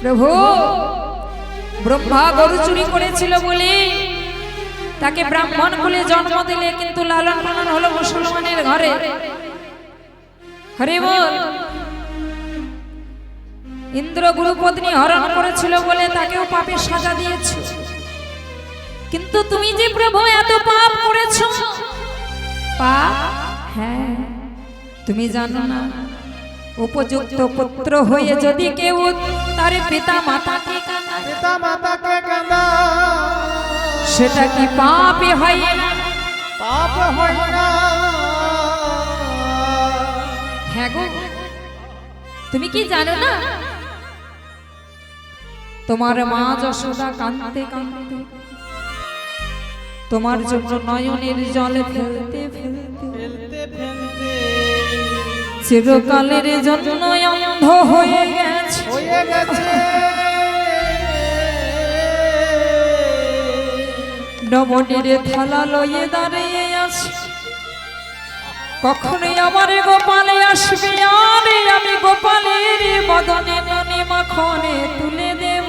প্রভু ব্রহ্মা গরু চুরি করেছিল বলে তাকে ব্রাহ্মণ কুলে জন্ম দিলে, কিন্তু লালন পালন হলো মুসলমানের ঘরে। হরি বল। ইন্দ্র গুরুপত্নী হরণ করেছিল বলে তাকেও পাপের সাজা দিয়েছে। কিন্তু তুমি যে প্রভু এত পাপ করেছো, পাপ, হ্যাঁ তুমি জানো না উপযুক্ত পুত্র হয়ে যদি কেউ তার পিতা মাতাকে কাঁদায়, সেটা কি পাপই হয় না? পাপ হয় না। হ্যাঁ গো, তুমি কি জানো না তোমার মা যশোদা কাঁদতে কাঁদতে তোমার জন্য নয়নের জলে ফেলতে ফেলতে চিরকালের জন্য অন্ধ হয়ে গেছে। নমনীর থালা লয়ে দাঁড়িয়ে আছে, কখনোই আমার গোপালে আসবে, আর আমি গোপালের বদনে ননি মাখনে তুলে দেব।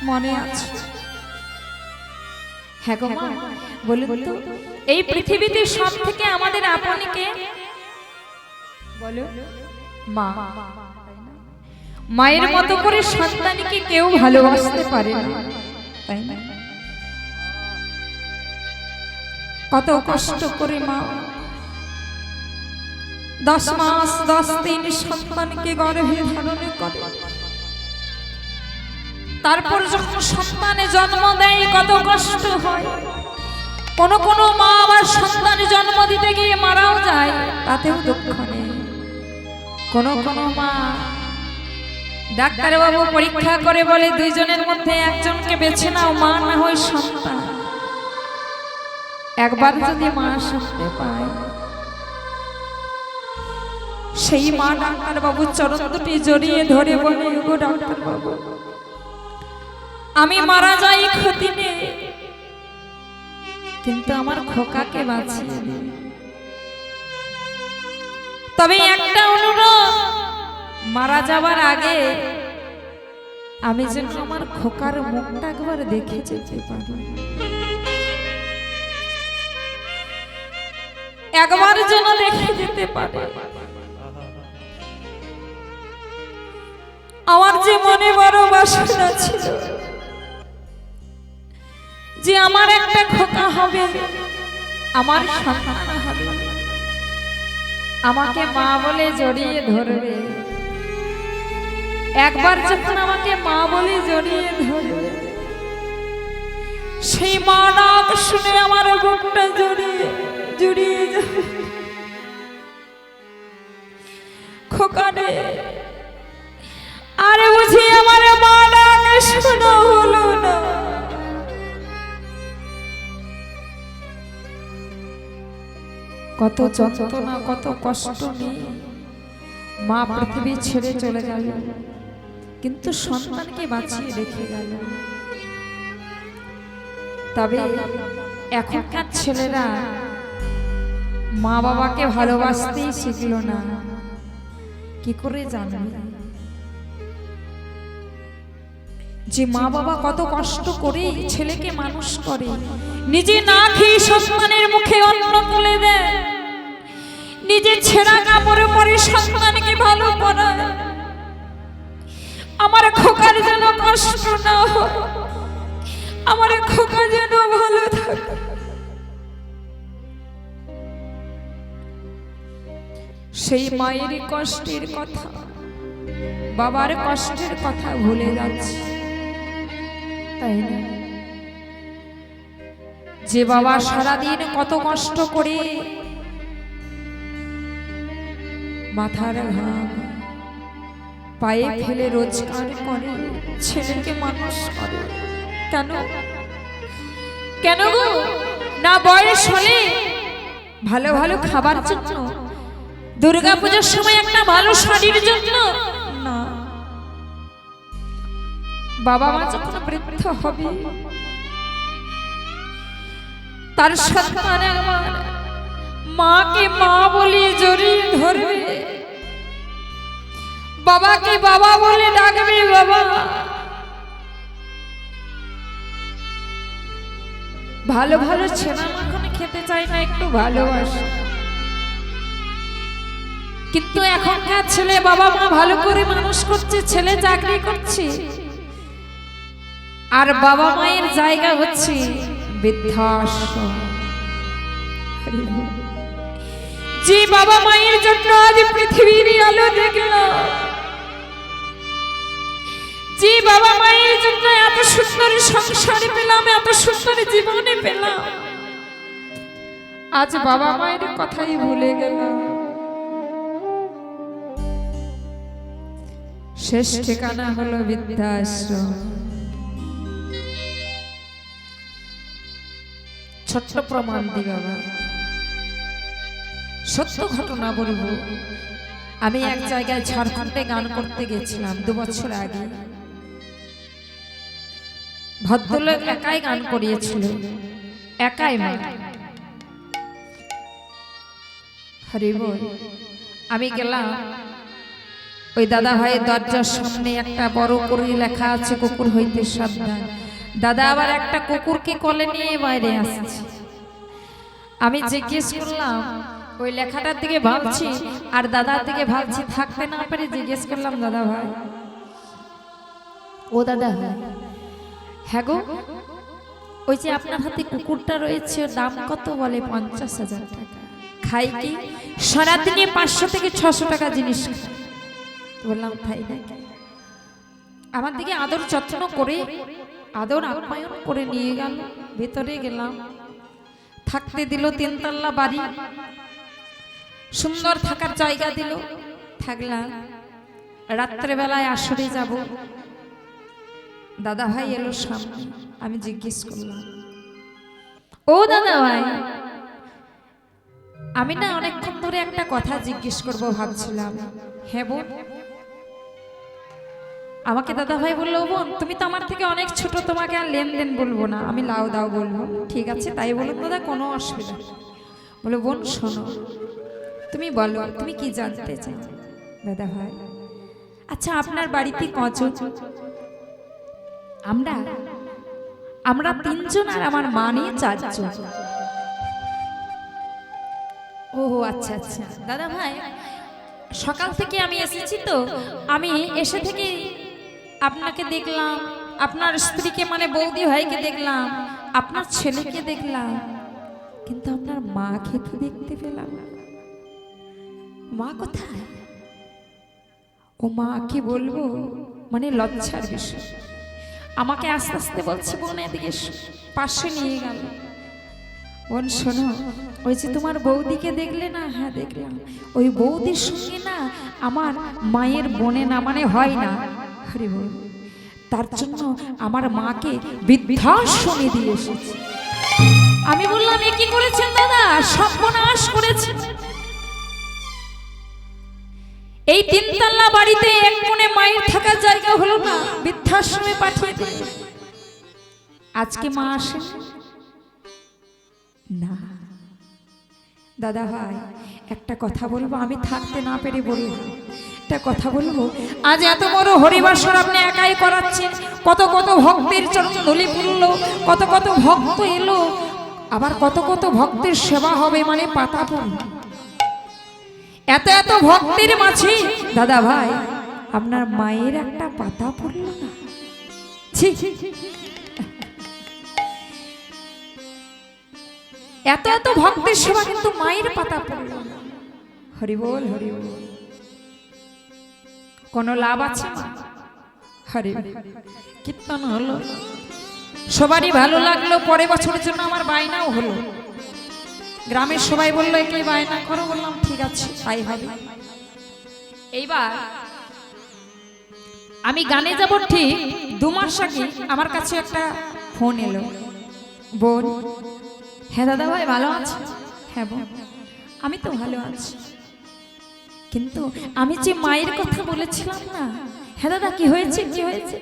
মনে আছে? হ্যাঁ গো মা, বলুন তো এই পৃথিবীতে সব থেকে আমাদের আপনকে বলো মা। মায়ের মতো করে সন্তানকে কেউ ভালোবাসতে পারে না, তাই না? কত কষ্ট করে মা 10 মাস 10 দিন সন্তানকে গর্ভে ধারণ করে, তারপর যখন সন্তানে জন্ম দেয় কত কষ্ট হয়। কোন কোন মা আবার সন্তান জন্ম দিতে গিয়ে মারাও যায়, তাতেও দুঃখ নেই। কোন কোন মা ডাক্তারবাবু পরীক্ষা করে বলে দুইজনের মধ্যে একজনকে বেছে নাও, মা না হয় সন্তান। একবার যদি মা শুনতে পায়, সেই মা ডাক্তারবাবু চরণ দুটি জড়িয়ে ধরে বলে, গো ডাক্তারবাবু আমি মারা যাই ক্ষতি নেই, কিন্তু আমার খোকাকে বাঁচিয়ে দিন। তবে একটা অনুরোধ, মারা যাবার আগে আমি যেন আমার খোকার মুখটা একবার দেখে যেতে পারি, একবার যেন দেখে যেতে পারি। আমার যে মনে বড় বাসনা ছিল যে আমার একটা খোকা হবে, আমার সন্তান হবে, আমাকে মা বলে জড়িয়ে ধরবে। একবার যখন আমাকে মা বলে জড়িয়ে ধরবে, সেই মা ডাক শুনে আমার বুকটা জড়িয়ে যাবে। খোকা রে, আরে বুঝি আমার মা ডাক শোনা হলো না। কত যন্ত্রণা কত কষ্ট নিয়ে মা পৃথিবী ছেড়ে চলে গেল, কিন্তু সন্তানকে বাঁচিয়ে রেখে গেল। তবে এখনকার ছেলেরা মা বাবাকে ভালোবাসতেই শিখল না। কি করে জানবে যে মা বাবা কত কষ্ট করে ছেলেকে মানুষ করে, নিজে না খেয়ে সন্তানের মুখে অন্ন তুলে দেয়, নিজে ছেঁড়া কাপড়ে পরে সন্তানকে ভালো পড়ায়। আমার খোকার যেন কষ্ট না হয়, আমার খোকা যেন ভালো থাকে। সেই মায়ের কষ্টের কথা, বাবার কষ্টের কথা ভুলে যাচ্ছে, তাই না? যে বাবা সারাদিন কত কষ্ট করে মাথার ঘাম পায়ে ফেলে রোজগার করে ছেলেকে মানুষ করে, কেন কেন গো? না বয়স হলে ভালো ভালো খাবার জন্য, দুর্গা পূজার সময় একটা ভালো শাড়ির জন্য না, বাবা মা যখন বৃদ্ধ হবে তার সন্তান আমার মাকে মা বলে জড়িয়ে ধরবে, বাবাকে বাবা বলে ডাকবে। বাবা, ভালো ভালো ছেনা মাখন খেতে চাই না, একটু ভালোবাসে। কিন্তু এখনকার ছেলে বাবা মা ভালো করে মানুষ করছে, ছেলে চাকরি করছে, আর বাবা মায়ের জায়গা হচ্ছে বৃদ্ধাশ্রম। যে বাবা মায়ের জন্য আজ পৃথিবীর আলো দেখলাম, যে বাবা মায়ের জন্য এত সুন্দর সংসার পেলাম, এত সুন্দর জীবনে পেলাম, আজ বাবা মায়ের কথাই ভুলে গেলাম। শেষ ঠিকানা হলো বৃদ্ধাশ্রম। ছোট্ট প্রমাণ দি বাবা, সত্য ঘটনা বলবো। আমি এক জায়গায় ঝাড়খণ্ডে গান করতে গেছিলাম 2 বছর আগে। ভদ্রলোক একাই গান করিয়েছিল, একাই মা। হরি বল। আমি গেলাম, ওই দাদা ভাইয়ের দরজার সামনে একটা বড় করে লেখা আছে, কুকুর হইতে সাবধান। দাদা আবার একটা কুকুরকে কোলে নিয়ে বাইরে আসছে। আমি জিজ্ঞেস করলাম, ওই লেখাটার দিকে ভাবছি আর দাদার দিকে ভাবছি, থাকতে না পেরে জিজ্ঞেস করলাম, দাদা ভাই, ও দাদা ভাই, হ্যাঁ গো, ওই যে আপনার হাতে কুকুরটা রয়েছে, দাম কত? বলে 50,000 টাকা। খাই কি? সারাদিনে 500 থেকে 600 টাকা জিনিস খাই। বললাম তাই নাকি? আমার দিকে আদর যত্ন করে, আদর আপ্যায়ন করে নিয়ে গেল। ভেতরে গেলাম, থাকতে দিল 3 তলা বাড়ি, সুন্দর থাকার জায়গা দিল, থাকলাম। রাত্রেবেলায় আসরে যাব, দাদা ভাই এলো সামনে। আমি জিজ্ঞেস করলাম, ও দাদা ভাই, আমি না অনেকক্ষণ ধরে একটা কথা জিজ্ঞেস করব ভাবছিলাম। হ্যাঁ বোন। আমাকে দাদা ভাই বললো, বোন তুমি তো আমার থেকে অনেক ছোট, তোমাকে আর লেনদেন বলবো না, আমি লাউ দাও বলবো। ঠিক আছে তাই বলুন দাদা, কোনো অসুবিধা নেই। বলে, বোন শোনো, তুমি বলো তুমি কি জানতে চাও? দাদা ভাই, আচ্ছা আপনার বাড়িতে কজন? আমরা 3 জন আর আমার মা নিয়ে 4 জন। ও আচ্ছা আচ্ছা। দাদা ভাই, সকাল থেকে আমি এসেছি, তো আমি এসে থেকে আপনাকে দেখলাম, আপনার স্ত্রীকে মানে বৌদি ভাইকে দেখলাম, আপনার ছেলেকে দেখলাম, কিন্তু আপনার মাকে তো দেখতে পেলাম না। মা কোথায়? ও মা কি বলবো, মানে লজ্জার বিষয়। আমাকে আস্তে আস্তে বলছে, বোন এদিকে পাশে নিয়ে গেল। বোন শোনো, ওই যে তোমার বৌদিকে দেখলে না? হ্যাঁ দেখলাম। ওই বৌদির সঙ্গে না আমার মায়ের বোনে না মানে হয় না। আরে বোন, তার জন্য আমার মাকে বৃদ্ধাশ্রমে দিয়ে এসেছি। আমি বললাম, এ কি করেছেন দাদা? সর্বনাশ করেছেন। এই 3 তলা বাড়িতে এক কোণে মায়ের থাকার জায়গা হলো না, বৃদ্ধাশ্রমে পাঠিয়ে দিল। আজকে মা আসে না। দাদা ভাই, একটা কথা বলবো, আমি থাকতে না পেরে বললাম, একটা কথা বলবো। আজ এত বড় হরিবাসর আপনি একাই করাচ্ছেন, কত কত ভক্তের চরণ ধুলি পড়লো, কত কত ভক্ত এলো, আবার কত কত ভক্তের সেবা হবে, মানে পাতা পড়ল। এত এত ভক্তের মাঝে দাদা ভাই আপনার মায়ের একটা পাতা পড়ল না? এত এত ভক্তের সেবা, কিন্তু মায়ের পাতা পড়ল না। হরি বল, হরি বল। কোন লাভ আছে? হরি কীর্তন হলো, সবারই ভালো লাগলো। পরের বছরের জন্য আমার বায়নাও হলো। গ্রামের সবাই বললো, একে বায়না করো। বললাম ঠিক আছে, তাই হবে। এইবার আমি গানে যাব, ঠিক 2 মাস আগে আমার কাছে একটা ফোন এলো। বোন, হ্যাঁ দাদা ভাই ভালো আছে? হ্যাঁ বোন, আমি তো ভালো আছি, কিন্তু আমি যে মায়ের কথা বলেছিলাম না। হ্যাঁ দাদা, কি হয়েছে? কি হয়েছে?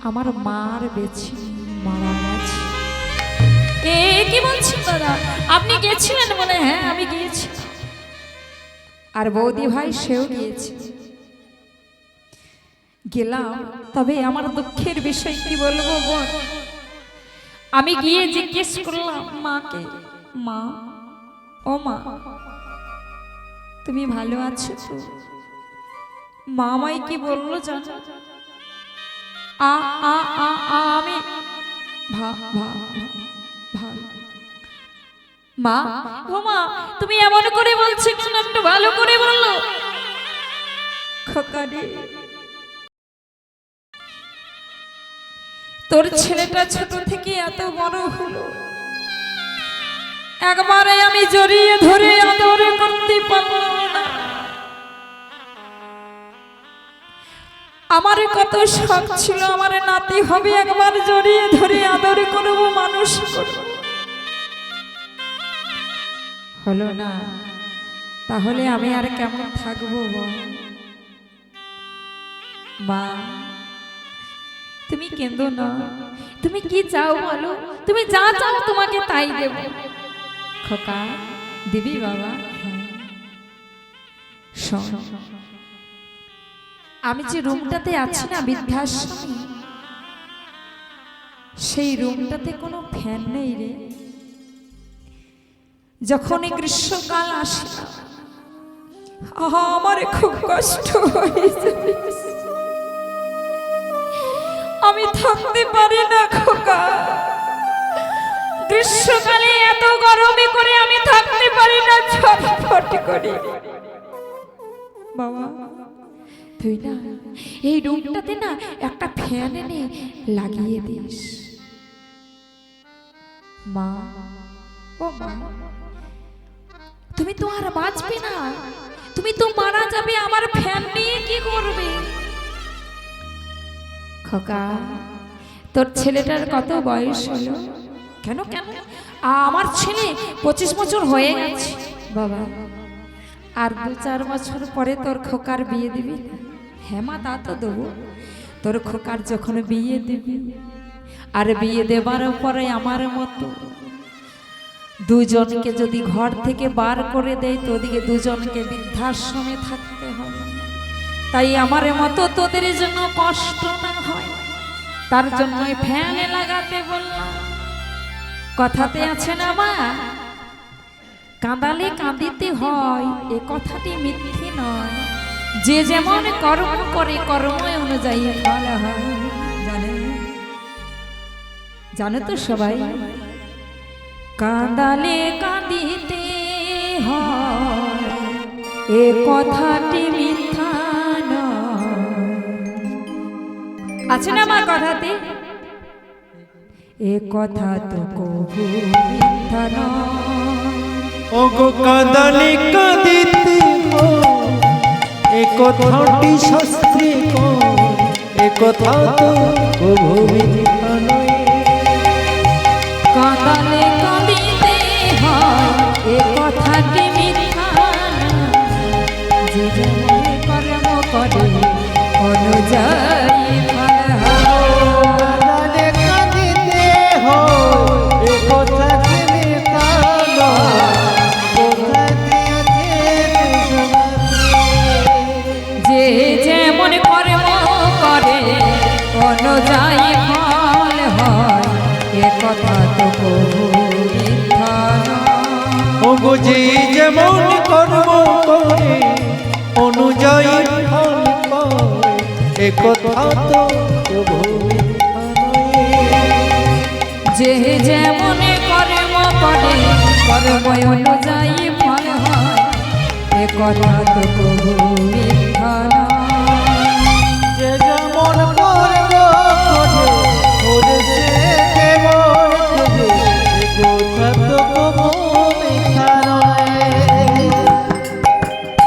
আমার মার বেছে মারা গেছে। কি বলছেন দাদা? না। আপনি গিয়েছিলেন বলে হ্যাঁ আমি গিয়েছি, আর বৌদি ভাই সেও গিয়েছে। গেলাম, তবে আমার দুঃখের বিষয় কি বলবো বোন, আমি গিয়ে জিজ্ঞেস করলাম মাকে, মা ও মা তুমি ভালো আছো তো? মা আমায় কি বললো জানো? আ আ আ আ আমি ভা ভা ভালো। মা ও মা তুমি এমন করে বলছো কেন, একটু ভালো করে বললো। খোকা রে, তোর ছেলেটা ছোট থেকে এত বড় হলো, একবারে আমি জড়িয়ে ধরে আদর করতে পারলাম না। আমার কত শখ ছিল আমার নাতি হবে, একবার জড়িয়ে ধরে আদর করব, মানুষ করব, হলো না। তাহলে আমি আর কেমন থাকবো বল? মা তুমি কেঁদো না, তুমি কি চাও বলো, তুমি যা চাও তোমাকে তাই দেব। খোকা দিবি বাবা? শোন, আমি যে রুমটাতে আছি না বৃদ্ধাশ্রমে, সেই রুমটাতে কোনো ফ্যান নেই রে। যখনই গ্রীষ্মকাল আসে আমার খুব কষ্ট হয়ে যায়, আমি থাকতে পারি না খোকা। গ্রীষ্মকালে এত গরমে করে আমি থাকতে পারি না, ছটফট করি। বাবা তুই না এই রুমটাতে না একটা ফ্যান এনে লাগিয়ে দিস। মা ও মা তুমি তো আর বাঁচবে না, তুমি তো মারা যাবে, আমার ফ্যান নিয়ে কি করবে? খোকা তোর ছেলেটার কত বয়স হলো? কেন কেন আমার ছেলে 25 বছর হয়ে গেছে বাবা, আর 2-4 বছর পরে তোর খোকার বিয়ে দিবি। হ্যাঁ মা তা তো দেবো, তোর খোকার যখন বিয়ে দিবি, আর বিয়ে দেবার পরে আমার মতো দুজনকে যদি ঘর থেকে বার করে দেয়, তো ওদিকে দুজনকে বৃদ্ধাশ্রমে থাকতে হবে। তাই আমার মতো তোদের জন্য কষ্ট না হয়, তার জন্য ফ্যান লাগাতে বললাম। কথাতে আছে না মা, কাঁদালে কাঁদিতে হয়, এ কথাটি মিথ্যে নয়। যে যেমন কর্ম করে কর্ম অনুযায়ী ফল হয়, জানো তো সবাই? কাঁদালে কাঁদিতে হয়, এ কথাটি মিথ্যা নয়। আছে না মা কথাতে? এ কথা তো কবু মিথ্যা নয়। ওগো কাঁদালে কাঁদিতে হয়, এ কথাটি শাস্ত্রে কয়, এ কথা তো কবু মিথ্যা নয়। কাঁদালে কাঁদিতে হয়, এ কথাটি মিথ্যা নয়। যে যেমন কর্ম করে অনুযায়ী ফল হয়। কাঁদালে কাঁদিতে হয়, এ কথাটি মিথ্যা নয়। কথাতে আছে যে যেমন কর্ম করে অনুযায়ী ফল হয়, এ কথা তো কবু মিথ্যা নয়। ওগো যে যেমন কর্ম করে অনুযায়ী ফল পায়, এ কথা তো কবু মিথ্যা নয়। যে যেমন কর্ম করে কর্ম অনুযায়ী ফল হয়, এ কথা তো কবু মিথ্যা নয়। যে যেমন কর্ম করে ওরে সে তেমন দেবে, এ কথা তো কবু মিথ্যা নয়।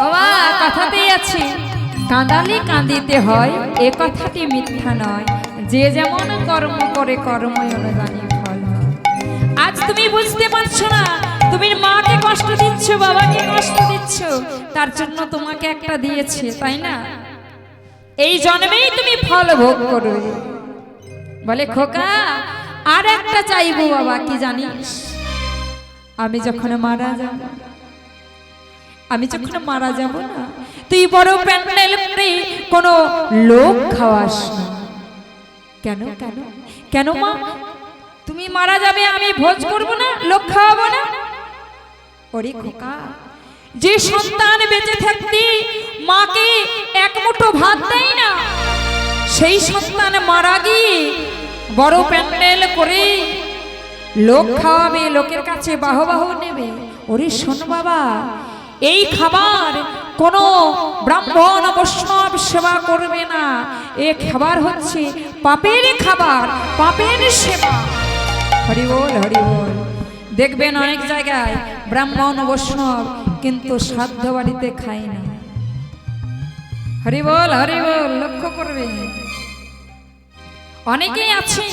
বাবা কথাতেই আছে, কাঁদালে কাঁদিতে হয়, এ কথাটি মিথ্যা নয়। যে যেমন কর্ম করে কর্ম অনুযায়ী ফল হয়। আজ তুমি বুঝতে পারছো না, তুমি মাকে কষ্ট দিচ্ছ, বাবাকে কষ্ট দিচ্ছ, তার জন্য তোমাকে একটা দিয়েছে, তাই না? এই জন্মেই তুমি ফল ভোগ করো। বলে খোকা আর একটা চাইবো বাবা, কি জানিস? আমি যখন মারা যাব না, তুই বড় প্যান্ডেল করে কোনো লোক খাওয়াস না। কেন কেন কেন মা, তুমি মারা যাবে, আমি ভোজ করব না, লোক খাওয়াবো না? ওরে খোকা, যে সন্তান বেঁচে থাকতে মাকে এক মুঠো ভাত দেয় না, সেই সন্তান মারা গিয়ে বড় প্যান্ডেল করে লোক খাওয়াবে, লোকের কাছে বাহবাহ নেবে। ওরে শোন বাবা, এই খাবার কোনো ব্রাহ্মণ বৈষ্ণব সেবা করবে না। এ খাবার হচ্ছে পাপের খাবার, পাপের সেবা। হরি বল হরি বল। দেখবেন অনেক জায়গায় ব্রাহ্মণ বৈষ্ণব কিন্তু শ্রাদ্ধ বাড়িতে খায় না। হরি বল, লক্ষ্য করবে। অনেকেই আছে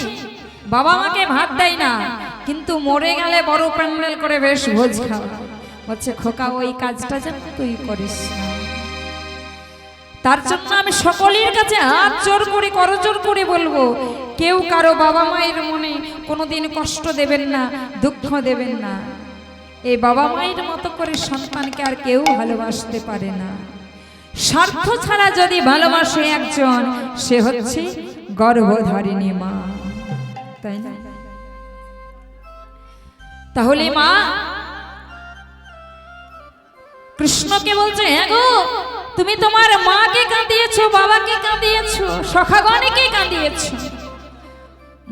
বাবা মাকে ভাত দেয় না, কিন্তু মরে গেলে বড় প্যান্ডেল করে বেশ ভোজ খাওয়া। বলছে খোকা, ওই কাজটা যেন তুই করিস না। তার জন্য আমি সকলের কাছে হাত জোর করে, করজোর করে বলবো, কেউ কারো বাবা মায়ের মনে কোনোদিন কষ্ট দেবেন না, দুঃখ দেবেন না। এই বাবা মায়ের মতো করে সন্তানকে আর কেউ ভালোবাসতে পারে না। স্বার্থ ছাড়া যদি ভালোবাসে একজন, সে হচ্ছে গর্ভধারিণী মা, তাই না? তাহলে মা কৃষ্ণকে বলছে, হ্যাঁ গো, তুমি তোমার মাকে কাঁদিয়েছো, বাবাকে কাঁদিয়েছো, সখাগণকে কাঁদিয়েছো।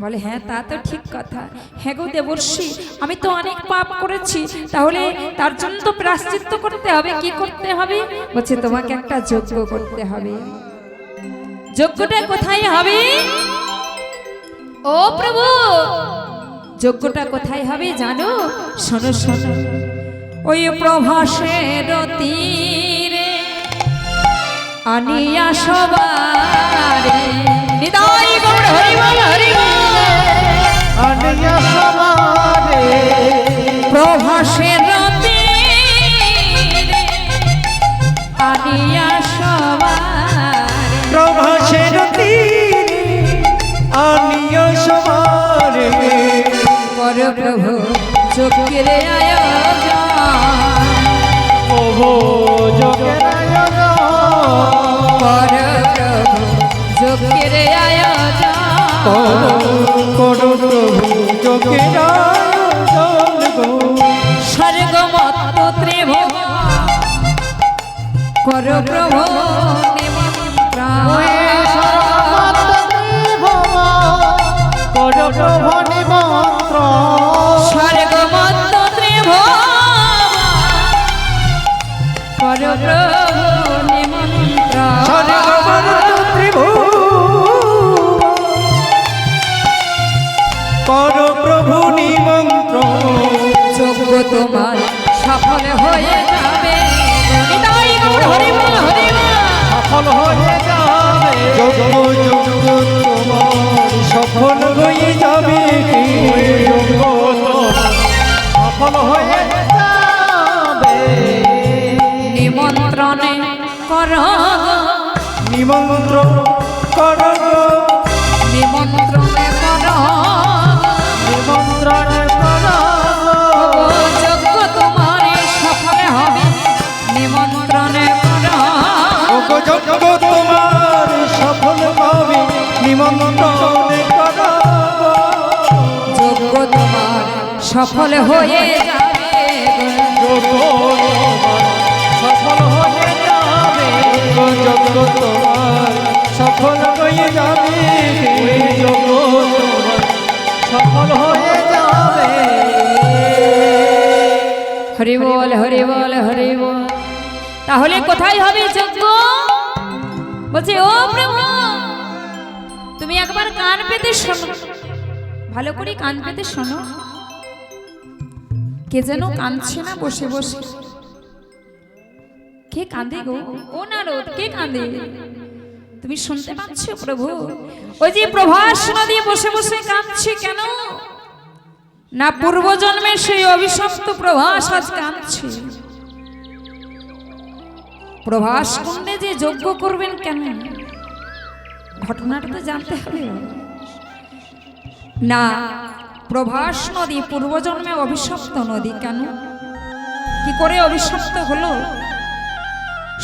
বলে হ্যাঁ, তা তো ঠিক কথা। হ্যাঁ গো দেবর্ষি, আমি তো অনেক পাপ করেছি, তাহলে তার জন্য তো প্রায়শ্চিত্ত করতে হবে। কি করতে হবে? বলছে তোমাকে একটা যজ্ঞ করতে হবে। যজ্ঞটা কোথায় হবে? ও প্রভু, যজ্ঞটা কোথায় হবে জানো? শোনো শোনো, ওই প্রভাসের তীরে আনিয়া সবারে, হৃদয় গৌর হরি বল হরি বল। আনিয়া সবারে প্রভাসের তীরে আনিয়া সবারে, প্রভাসের তীরে আনিয়া সবারে, কর প্রভু যজ্ঞের আয়োজন, প্রভু যোগের আয়োজন, কর প্রভু যজ্ঞের আয়োজন, করো প্রভু যোগের আয়োজন গো। স্বর্গমত্ত ত্রিভুবন কর প্রভু নিমন্ত্রণ, করো প্রভু নিমন্ত্রণ, স্বর্গমত্ত ত্রিভুবন কর প্রভু নিমন্ত্রণ, স্বর্গমত্ত ত্রিভুবন করো প্রভু নিমন্ত্রণ। যজ্ঞ তোমার সফল হয়ে যাবে, হৃদয় গৌর হরি বল হরি বল। সফল হয়ে যাবে যজ্ঞ, যজ্ঞ তোমার সফল হয়ে যাবে, যজ্ঞ তোমার সফল হয়ে যাবে। নিমন্ত্রণে কর, নিমন্ত্রণ করো, নিমন্ত্রণে কর, নিমন্ত্রণ করো, ও যজ্ঞ তোমার সফল হবে, নিমন্ত্রণে কর, যজ্ঞ তোমার সফল হবে, নিমন্ত্রণ করো, যজ্ঞ তোমার সফল হয়ে যাবে, যজ্ঞ তোমার সফল হয়ে যাবে, যজ্ঞ তোমার সফল হয়ে যাবে, যজ্ঞ তোমার সফল হয়ে যাবে। হরি বল হরি বল হরি বল। তাহলে কোথায় হবে যজ্ঞ? বলছে ও প্রভু, তুমি একবার কান পেতে শোনো, ভালো করে কান পেতে শোনো। কে যেন কাঁদছে না বসে বসে? কে কাঁদে গো? ও নারদ, কে কাঁদে? তুমি শুনতে পাচ্ছ প্রভু? ওই যে প্রভাস নদী বসে বসে কাঁদছে কেন? না পূর্বজন্মের সেই অভিশপ্ত প্রভাস আজ কাঁদছে। প্রভাস কুণ্ডে যে যজ্ঞ করবেন কেন? ঘটনাটা তো জানতে হবে। না, প্রভাস নদী পূর্বজন্মে অভিশপ্ত নদী। কেন, কি করে অভিশপ্ত হলো?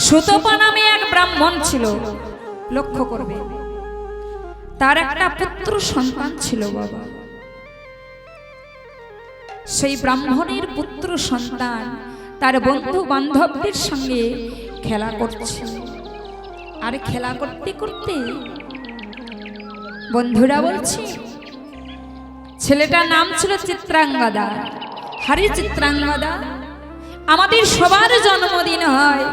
সুতপা নামে এক ব্রাহ্মণ ছিল, লক্ষ্য করবে, তার একটা পুত্র সন্তান ছিল বাবা। সেই ব্রাহ্মণের পুত্র সন্তান তার বন্ধু বান্ধবদের সঙ্গে খেলা করছে। আর খেলা করতে করতে বন্ধুরা বলছে, ছেলেটার নাম ছিল চিত্রাঙ্গদা। হারি চিত্রাঙ্গদা, আমাদের সবার জন্মদিন হয়,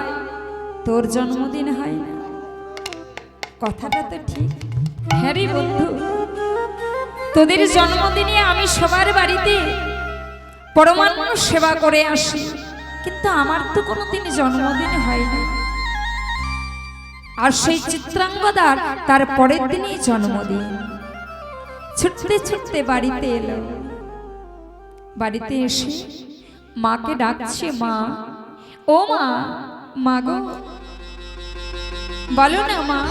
তোর জন্মদিন হয় না। কথাটা তো ঠিক। হ্যাঁ রে বন্ধু, তোদের জন্মদিনে আমি সবার বাড়িতে পরমান্ন সেবা করে আসি, কিন্তু আমার তো কোনোদিন জন্মদিন হয় না। আর সেই চিত্রাঙ্গদার তার পরের দিনই জন্মদিন। ছুটতে ছুটতে বাড়িতে এলো। বাড়িতে এসে মাকে ডাকছে, মা, ও মা, মা গো, বলো না মা,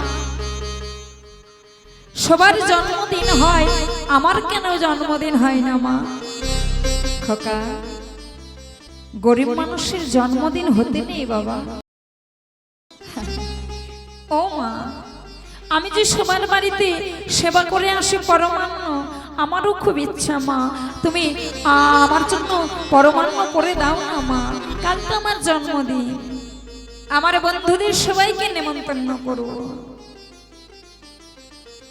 সবার জন্মদিন হয়, আমার কেন জন্মদিন হয় না মা? খোকা, গরিব মানুষের জন্মদিন হতে নেই বাবা। ও মা, আমি যে সবার বাড়িতে সেবা করে আসি পরমান্ন, আমারও খুব ইচ্ছা মা, তুমি আমার জন্য পরমান্ন করে দাও না মা। কাল তো আমার জন্মদিন, আমার বন্ধুদের সবাইকে নেমন্তন্ন করো।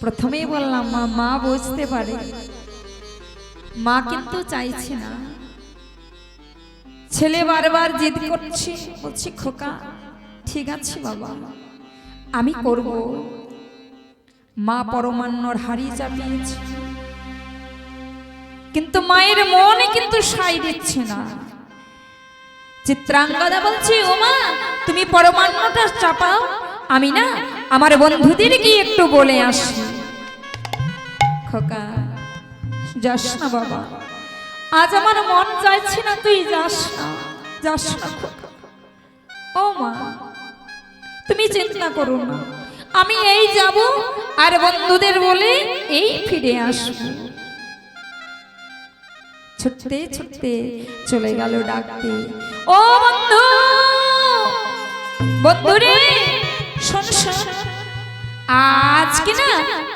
প্রথমেই বললাম মা, মা বুঝতে পারে, মা কিন্তু চাইছে না। ছেলে বারবার জিদ করছে, বলছি খোকা ঠিক আছে বাবা, আমি করব। মা পরমান্নর হাড়ি চাপিয়েছে, কিন্তু মায়ের মনে কিন্তু সাই দিচ্ছে না। চিত্রাঙ্গদা বলছে, ও মা, তুমি পরমান্নটা চাপাও, আমি না আমার বন্ধুদের গিয়ে একটু বলে আসি। খোকা যাস না বাবা, আজ আমার মন চাইছে না, তুই যাস না, যাস না খোকা। ও মা, তুমি চিন্তা করো না, আমি এই যাব আর বন্ধুদের বলে এই ফিরে আসব। ছুটতে ছুটতে চলে গেল ডাকতে, ও বন্ধু, বন্ধুরে শোন শোন, আজকে না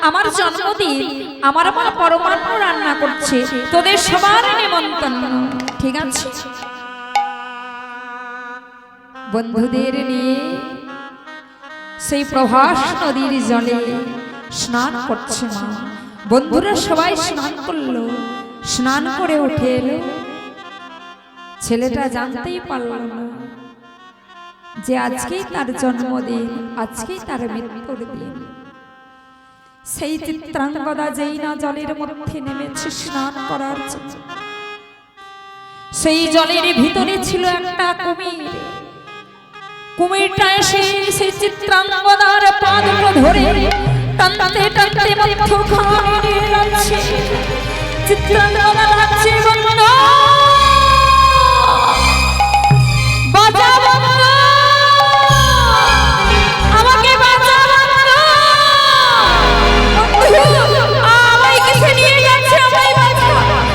আমার জন্মদিন, আমার মা পরমান্ন রান্না করছে, তোদের সবার নিমন্ত্রণ, ঠিক আছে? বন্ধুদের নিয়ে সেই প্রভাস নদীর জলে স্নান করছে মা। বন্ধুরা সবাই স্নান করলো, স্নান করে উঠে এলো। ছেলেটা জানতেই পারল না যে আজকেই তার জন্মদিন, আজকেই তার মৃত্যুর দিন। সেই চিত্রাঙ্গদা যেই না জলের মধ্যে নেমেছে স্নান করার জন্য, সেই জলের ভিতরে ছিল একটা কুমির। কুমিরটা এসে সেই চিত্রাঙ্গদার পা দুটো ধরে টানতে টানতে মধ্যখানে নিয়ে যাচ্ছে। চিত্রাঙ্গদা লাগছে, বন্ধু বাঁচা, বন্ধু আমাকে বাঁচা, বন্ধু আমায় কিসে নিয়ে যাচ্ছে, আমায় বাঁচা,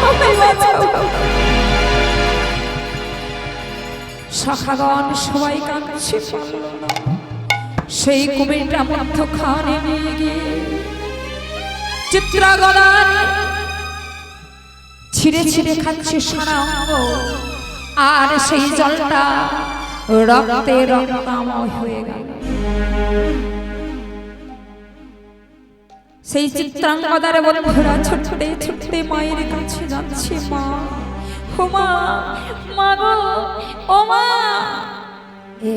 আমায় বাঁচাও। সখাগণ সবাই কাঁদছে, সেই কুমিরটা মধ্যখানে নিয়ে গিয়ে চিত্রাঙ্গদার ছিঁড়ে ছিঁড়ে খাচ্ছে সারা অঙ্গ, আর সেই জলটা রক্তে রক্তাময় হয়ে গেল। সেই চিত্রাঙ্গদার বন্ধুরা ছুটতে ছুটতে মায়ের কাছে যাচ্ছে, মা, ও মা, মা গো, ও মা, এ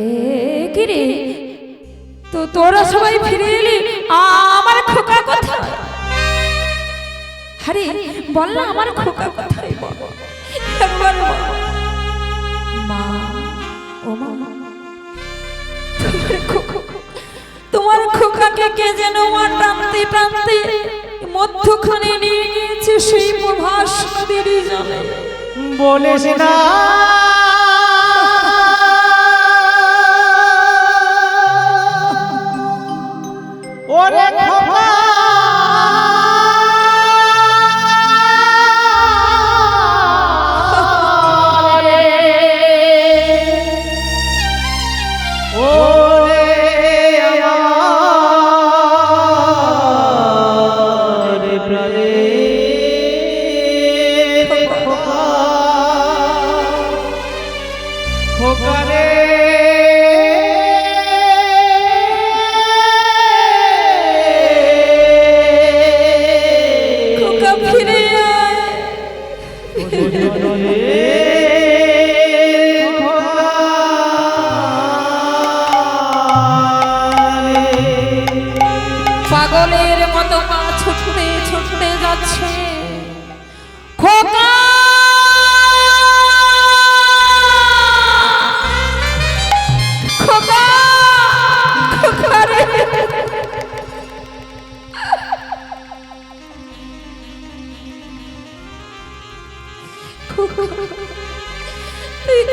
কি রে, তো তোরা সবাই ফিরে এলি, আমার খোকা কোথায়? আরে বল না, আমার খোকা কোথায়? একবার মা, ও মা, তোমার খোকাকে কে যেন টানতে টানতে মধ্যখানে নিয়ে গিয়েছে সেই প্রভাস নদীর জলে। বলিস না ওরে খোকা,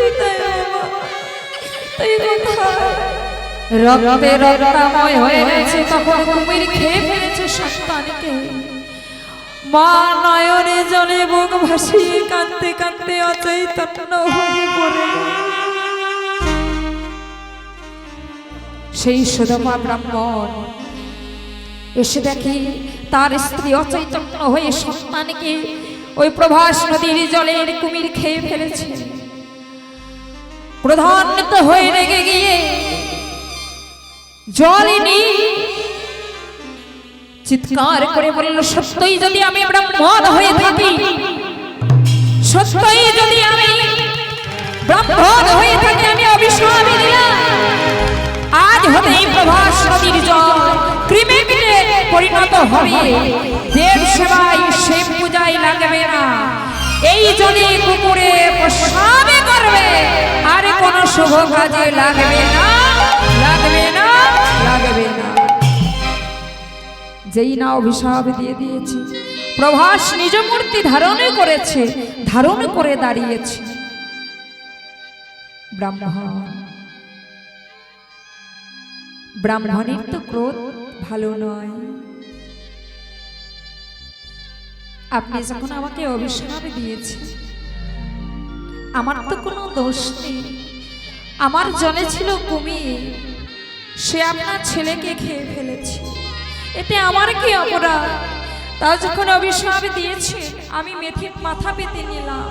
কোথায় বাবা? তুই কোথায়? রক্তে রক্তাময় হয়ে গেছে তখন কুমির খেয়ে ফেলেছে সন্তানকে। মা নয়নে জলে বুক ভাসিয়ে কাঁদতে কাঁদতে অচৈতন্য হয়ে পড়ে। সেই সুধমা ব্রাহ্মণ এসে দেখি তার স্ত্রী অচৈতন্য হয়ে সন্তানকে ওই প্রভাস নদীর জলের কুমির খেয়ে ফেলেছে। ক্রোধান্বিত হয়ে রেগে গিয়ে জল নিয়ে চিৎকার করে বলল, সত্যই যদি আমি ব্রাহ্মণ হয়ে থাকি, সত্যই যদি আমি ব্রাহ্মণ হয়ে থাকি, আমি অভিশাপ দিলাম আজ হতেই প্রভাস নদীর জল কৃমিতে পরিণত হবে। দেব সেবায় শিব পূজায় লাগবে না, এই জলে কুকুরে প্রসাদ করবে, আর কোনো শুভ কাজে লাগবে না, লাগবে না, লাগবে না। যেই না অভিশাপ দিয়ে দিয়েছে, প্রভাস নিজ মূর্তি ধারণ করেছে, ধারণ করে দাঁড়িয়েছে। ব্রাহ্মণের তো ক্রোধ ভালো নয়। আপনি যখন আমাকে অভিশাপ দিয়েছেন, আমার তো কোনো দোষ নেই, আমার জলে ছিল কুমির, সে আপনার ছেলেকে খেয়ে ফেলেছে, এতে আমার কি অপরাধ? তা যখন অভিশাপ দিয়েছে আমি মাথা পেতে নিলাম,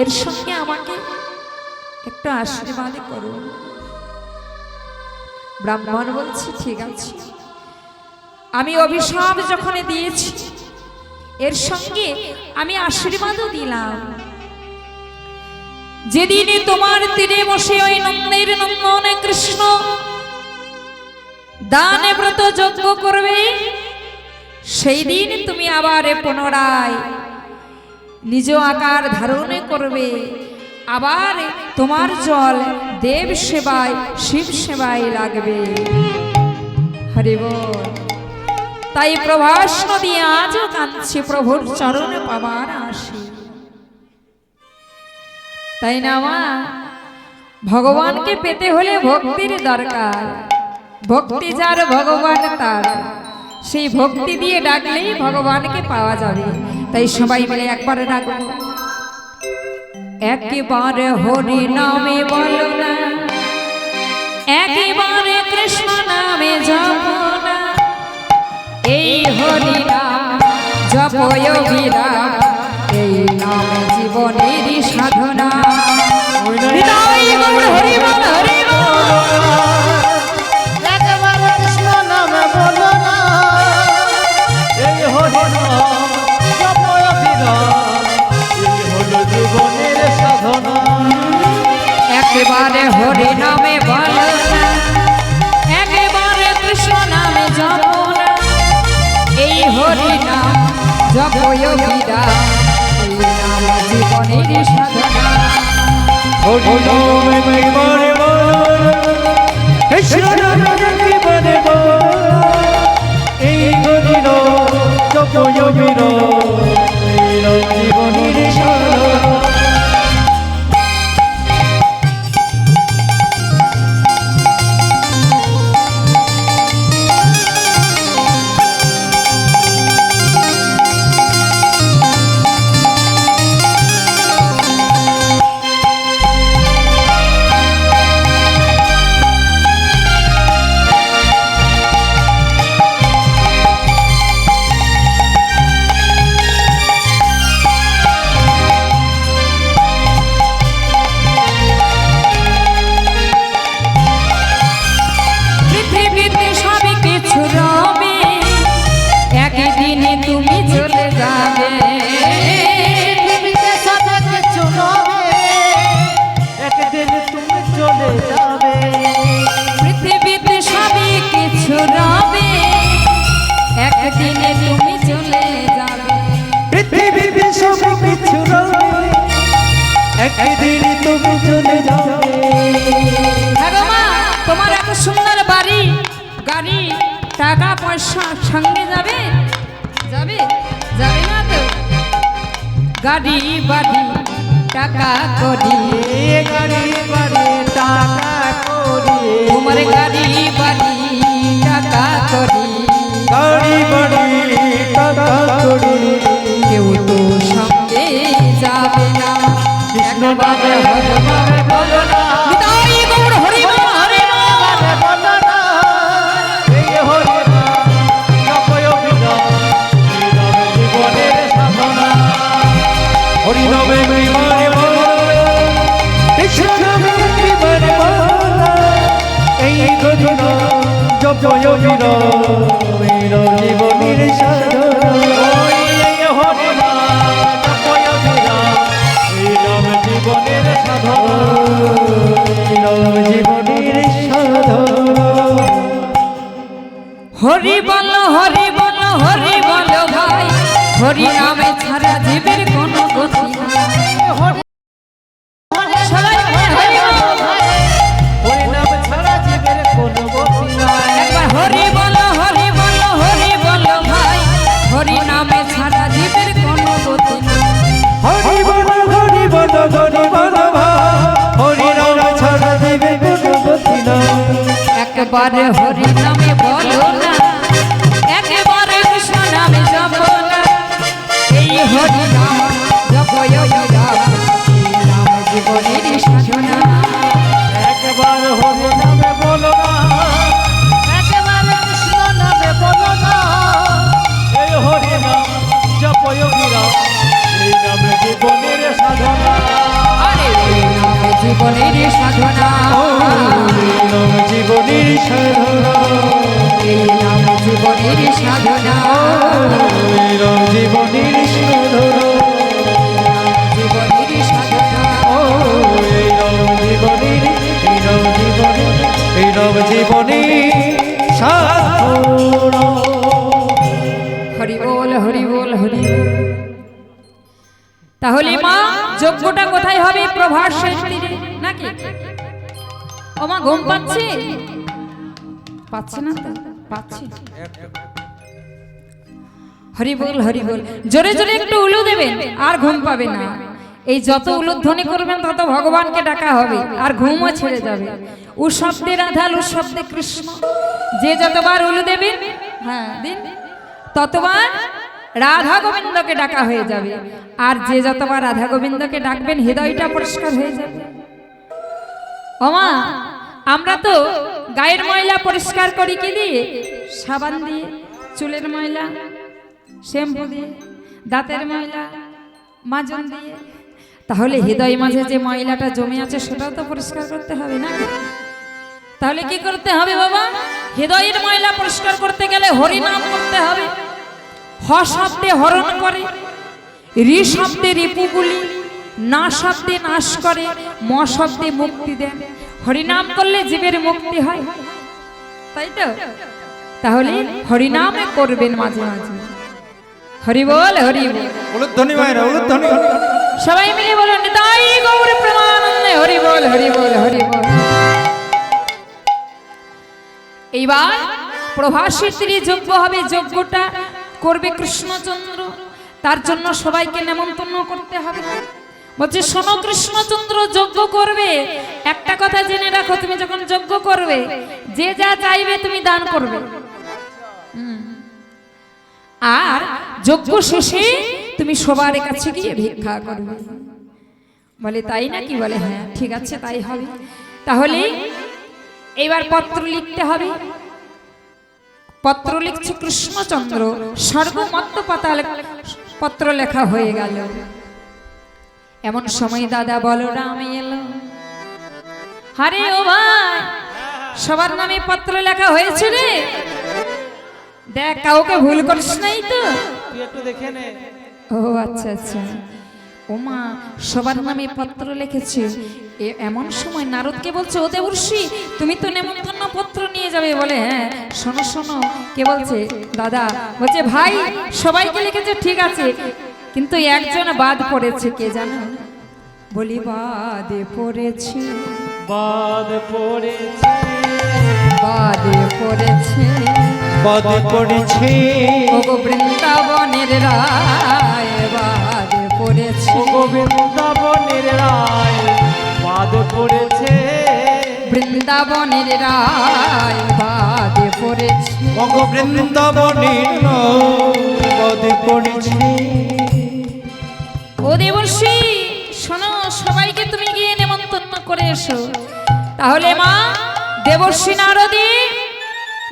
এর সঙ্গে আমাকে একটু আশীর্বাদ করো। ব্রাহ্মণ বলছে, ঠিক আছে, আমি অভিশাপ যখন দিয়েছি এর সঙ্গে আমি আশীর্বাদও দিলাম। যেদিন তোমার তীরে বসে ওই নন্দের নন্দন কৃষ্ণ দানে ব্রত যজ্ঞ করবে, সেই দিন তুমি আবার পুনরায় নিজ আকার ধারণ করবে, আবার তোমার জল দেব সেবায় শিব সেবায় লাগবে। হরি বল। তাই প্রভাস নদী আজও কাঁদছে প্রভুর চরণে পাবার আসি। তাই না মা, ভগবানকে পেতে হলে ভক্তির দরকার, ভক্তি যার ভগবান তার, সেই ভক্তি দিয়ে ডাকলেই ভগবানকে পাওয়া যাবে। তাই সবাই মিলে একবারে ডাকবো, একেবারে হরি নামে বলো না, একেবারে কৃষ্ণ নামে জপ না, এই হরি নাম জপয় বিরাম, এই নামে জীবনের সাধনা। হৃদয় গৌর হরি বল, হরি বল। একেবারে কৃষ্ণ নামে বলো না, এই হরি নাম জপয় বিরাম, এই হলো জীবনের সাধনা। একেবারে হরি নামে বলো না, একেবারে কৃষ্ণ নামে জপ না, এই হরি নাম জপয় বিরাম, এই নাম জীবনের সাধনা। হরি নামে একেবারে বলো, কৃষ্ণ নামে একেবারে বলো, এই হরি নাম জপয় বিরাম, এই নাম জীবনের সাধনা। তোমার এত সুন্দর বাড়ি গাড়ি টাকা পয়সা সঙ্গে যাবে, যাবে যাবে না তো? গাড়ি বাড়ি টাকা করি গাড়ি বাড়ি টাকা করি তোমার গাড়ি বাড়ি টাকা করি গাড়ি বাড়ি টাকা করি কেউ তো সঙ্গে যাবে না কৃষ্ণ বাবা হরে বাবা বলো না নিতাই গৌর হরি বল হরি বল বলো না এই হরে নাম জপয় বিরাম জীবনের সাধনা হরি নামে বিমানে বলো কৃষ্ণ নামে বিমানে বলো এই গদিন জপয় বিরাম জীবনের সাধনা এই হরে নাম জপয় বিরাম এই নাম জীবনের সাধনা জীবনের সাধনা হরি বল হরি বল হরি বল ভাই হরি নামে ছাড়া জীবের কোনো গতি নাই সবাই হরি বল হরি নাম ছাড়া জীবের কোনো গতি নাই একবার হরি বল হরি বল হরি বল ভাই হরি নামে ছাড়া জীবের কোনো গতি নাই হরি বল হরি বল হরি বল হরি নাম ছাড়া জীবের কোনো গতি নাই একবার হরি নামে বলো না একবার কৃষ্ণ নামে জপ না এই হরি নাম জপয় বিরাম এই নাম জীবনের সাধনা একবার হরি নামে বলো না একবার কৃষ্ণ নামে বলো না এই হরি নাম জপয় বিরাম এই নামে জীবনের সাধনা আরে এই নাম জীবনের সাধনা এই নাম জীবনের সাধনা এই নাম জীবনের সাধনা এই নাম জীবনের সাধনা জীবনের সাধনা ও এই নাম জীবনের এই নাম জীবনের এই নাম জীবনের সাধনা হরি বল হরি বল হরি বল। তাহলে মা যজ্ঞটা কোথায় হবে প্রভাসের তীরে নাকি ও মা ঘুম পাচ্ছে পাচ্ছে না তো পাচ্ছে হরি বল হরি বল জোরে জোরে একটু উলু দেবেন আর ঘুম পাবে না এই যত উলুধ্বনি করবেন তত ভগবানকে ডাকা হবে আর ঘুমও ছেড়ে যাবে উ শব্দে রাধা উ শব্দে কৃষ্ণ যে যতবার উলু দেবেন হ্যাঁ দিন ততবার রাধা গোবিন্দকে ডাকা হয়ে যাবে আর যে যতবার রাধা গোবিন্দকে ডাকবেন হৃদয়টা পরিষ্কার হয়ে যাবে ওমা আমরা তো গায়ের ময়লা পরিষ্কার করি কি দিয়ে সাবান দিয়ে চুলের ময়লা শ্যাম্পু দিয়ে দাঁতের ময়লা মাজন দিয়ে তাহলে হৃদয় মাঝে যে ময়লাটা জমে আছে সেটাও তো পরিষ্কার করতে হবে না তাহলে কি করতে হবে বাবা হৃদয়ের ময়লা পরিষ্কার করতে গেলে হরি নাম করতে হবে হ শব্দে হরণ করে রি শব্দে রিপুগুলি না শব্দে নাশ করে ম শব্দে মুক্তি দেন হরিনাম করলে জীবের মুক্তি হয় তাই তো তাহলে হরিনামে করবেন মাঝে মাঝে হরি বল হরি বল উলুধ্বনি মায়েরা উলুধ্বনি সবাই মিলে বলুন নিতাই গৌর প্রেমানন্দে হরি বল হরি বল হরি বল এইবার প্রভাসের তীরে যজ্ঞ হবে যজ্ঞটা করবে কৃষ্ণচন্দ্র তার জন্য সবাইকে নেমন্তন্ন করতে হবে বলছে শোনো কৃষ্ণচন্দ্র যজ্ঞ করবে একটা কথা জেনে রাখো তুমি যখন যজ্ঞ করবে যে যা চাইবে তুমি দান করবে আর যজ্ঞ শেষে তুমি সবার কাছে গিয়ে ভিক্ষা করবে বলে তাই নাকি বলে হ্যাঁ ঠিক আছে তাই হবে তাহলে এবার পত্র লিখতে হবে পত্র লিখছে কৃষ্ণচন্দ্র স্বর্গমত্ত পাতাল পত্র লেখা হয়ে গেল এমন সময় দাদা বলরাম এলো আরে ও ভাই সবার নামে পত্র লেখা হয়েছে রে দেখ কাউকে ভুল করিস নাই তো তুই একটু দেখে নে ও আচ্ছা আচ্ছা ও মা সবার নামে পত্র লিখেছে এমন সময় নারদকে বলছে ও দেবর্ষি তুমি তো নেমন্তন্ন পত্র নিয়ে যাবে বলে হ্যাঁ শোনো শোনো কে বলছে দাদা বলছে ভাই সবাইকে লিখেছে ঠিক আছে কিন্তু একজন বাদ পড়েছে কে জানো বলি বাদে পড়েছে বাদে পড়েছে বাদে পড়েছে বাদে পড়েছে ও গো বৃন্দাবনের রায় বাদে পড়েছে বৃন্দাবনের রায় বাদে পড়েছে বৃন্দাবনের রায় বাদে পড়েছে বৃন্দাবনের বাদে পড়েছে। ও দেবর্ষি শোনো, সবাইকে তুমি গিয়ে নেমন্তন্ন করে এসো। তাহলে মা দেবর্ষি নারদী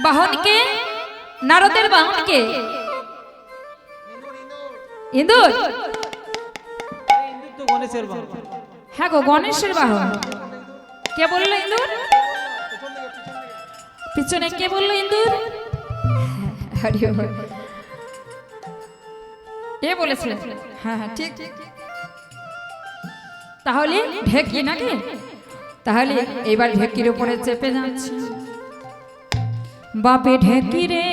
বাহনকে, নারদের বাহনকে ইন্দুর, গণেশের বাহন। হ্যাঁ গো গণেশের বাহন। কে বললো ইন্দুর? পিছনে কে বললো ইন্দুর? হরি বল। এ বলেছিলেন? হ্যাঁ হ্যাঁ ঠিক। তাহলে ঢেকি নাকি? তাহলে এবার ঢেকির উপরে চেপে যাচ্ছে। বাপে ঢেকি রে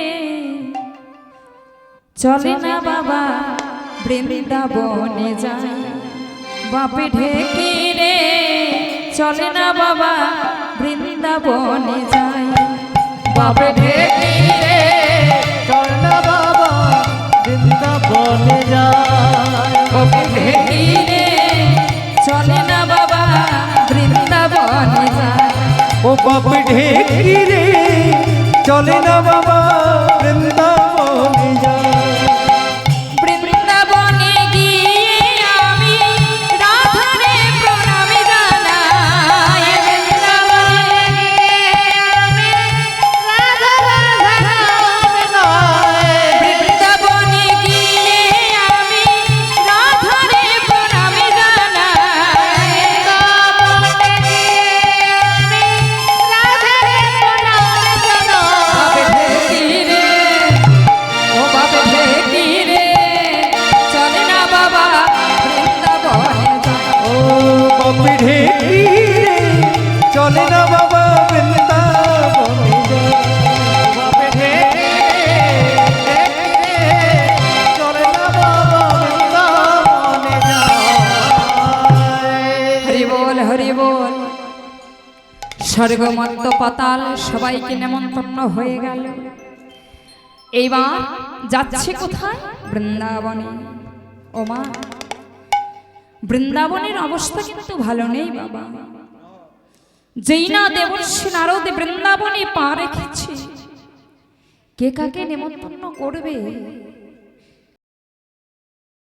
চলে না বাবা বৃন্দাবনে যায়, বাপে ঢেকি রে চলে না বাবা বৃন্দাবনে যায়, বাপে ঢেকি রে চল না বাবা বৃন্দাবনে যায়, বাপে ঢেকি রে চলে না বাবা বৃন্দাবনে যায়। ও বাপ ঢেকি রে চলে না বাবা বৃন্দাবনে যায়। বৃন্দাবনে গিয়ে আমি রাধারে প্রণামে জানাই, বৃন্দাবনে গিয়ে আমি রাধা রাধা জানাই, বৃন্দাবনে গিয়ে আমি রাধারে প্রণামে জানাই, বৃন্দাবনে গিয়ে আমি রাধারে প্রণামে জানাই। বাপে ঢেকি রে, ও বাপে ঢেকি রে চলে না বাবা বৃন্দাবনে যায়, ও বাপ ঢেকি রে চলে না বাবা বৃন্দাবনে যায়, বাপ ঢেকি রে চলে না বাবা বৃন্দাবনে যায়। হরি বল হরি বল। স্বর্গমত্ত পাতাল সবাইকে নেমন্তন্ন হয়ে গেল। এইবার যাচ্ছে কোথায়? বৃন্দাবনে। ও মা, বৃন্দাবনের অবস্থা কিন্তু ভালো নেই বাবা। যেই না দেবর্ষি নারদ বৃন্দাবনে পা রেখেছে, কে কাকে নেমন্তন্ন করবে